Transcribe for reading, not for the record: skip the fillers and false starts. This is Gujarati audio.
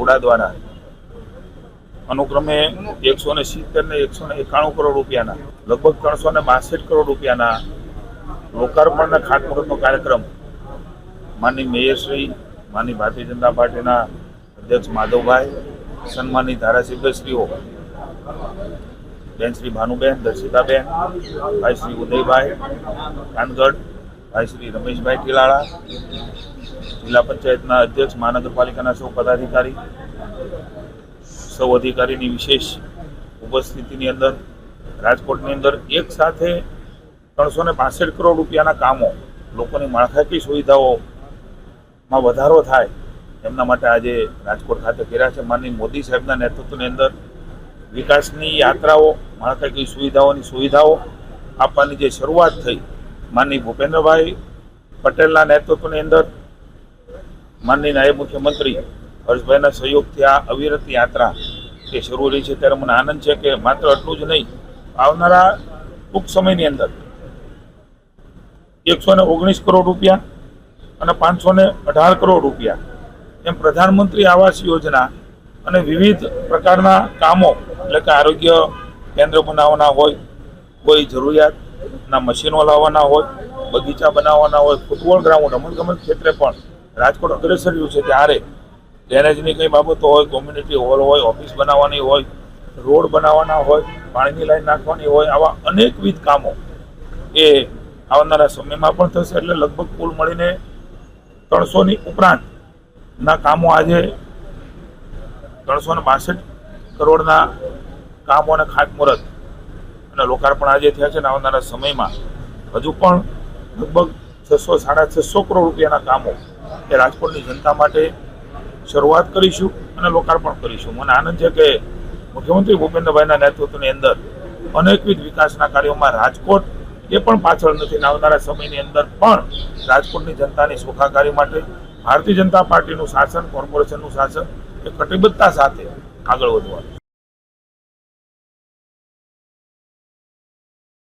ચાવડા દ્વારા અનુક્રમે 170 ને 191 કરોડ રૂપિયાના લગભગ 362 કરોડ રૂપિયાના લોકાર્પણ અને ખાતમુહૂર્તનો કાર્યક્રમ માનની મેયરશ્રી, માનની ભારતીય જનતા પાર્ટીના અધ્યક્ષ માધવભાઈ, સન્માનની ધારાસભ્યશ્રીઓ બેન શ્રી ભાનુબેન, દર્શિતાબેન, ભાઈ શ્રી ઉદયભાઈ કાનગડ, ભાઈ શ્રી રમેશભાઈ ટીલાળા, જિલ્લા પંચાયતના અધ્યક્ષ, મહાનગરપાલિકાના સૌ પદાધિકારી, સૌ અધિકારીની વિશેષ ઉપસ્થિતિની અંદર રાજકોટની અંદર એક સાથે 362 કરોડ રૂપિયાના કામો, લોકોની માળખાકીય સુવિધાઓમાં વધારો થાય એમના માટે આજે રાજકોટ ખાતે કર્યા છે. માનનીય મોદી સાહેબના નેતૃત્વની અંદર વિકાસની યાત્રાઓ, માળખાકીય સુવિધાઓ આપવાની જે શરૂઆત થઈ માનનીય ભૂપેન્દ્રભાઈ પટેલના નેતૃત્વની અંદર માનનીય નાયબ મુખ્યમંત્રી હર્ષભાઈના સહયોગથી આ અવિરત યાત્રા એ શરૂ રહી છે. ત્યારે મને આનંદ છે કે માત્ર એટલું જ નહીં, આવનારા ટૂંક સમયની અંદર 119 કરોડ રૂપિયા અને 518 કરોડ રૂપિયા એમ પ્રધાનમંત્રી આવાસ યોજના અને વિવિધ પ્રકારના કામો, એટલે કે આરોગ્ય કેન્દ્ર બનાવવાના હોય, કોઈ જરૂરિયાતના મશીનો લાવવાના હોય, બગીચા બનાવવાના હોય, ફૂટબોલ ગ્રાઉન્ડ, રમતગમત ક્ષેત્રે પણ રાજકોટ અગ્રેસર રહ્યું છે. ત્યારે ડ્રેનેજની કઈ બાબતો હોય, કોમ્યુનિટી હોલ હોય, ઓફિસ બનાવવાની હોય, રોડ બનાવવાના હોય, પાણીની લાઈન નાખવાની હોય, આવા અનેકવિધ કામો એ આવનારા સમયમાં પણ થશે. એટલે લગભગ કુલ મળીને 300ની ઉપરાંતના કામો આજે 362 કરોડના કામો અને ખાતમુહૂર્ત અને લોકાર્પણ આજે થયા છે. અને આવનારા સમયમાં હજુ પણ લગભગ 600-650 કરોડ રૂપિયાના કામો એ રાજકોટની જનતા માટે શરૂઆત કરીશું અને લોકાર્પણ કરીશું. મને આનંદ છે કે મુખ્યમંત્રી ભૂપેન્દ્રભાઈના નેતૃત્વની અંદર અનેકવિધ વિકાસના કાર્યોમાં રાજકોટ એ પણ પાછળ નથી. આવનારા સમયની અંદર પણ રાજકોટની જનતાની સુખાકારી માટે ભારતીય જનતા પાર્ટીનું શાસન, કોર્પોરેશનનું શાસન એ કટિબદ્ધતા સાથે આગળ વધવાનું.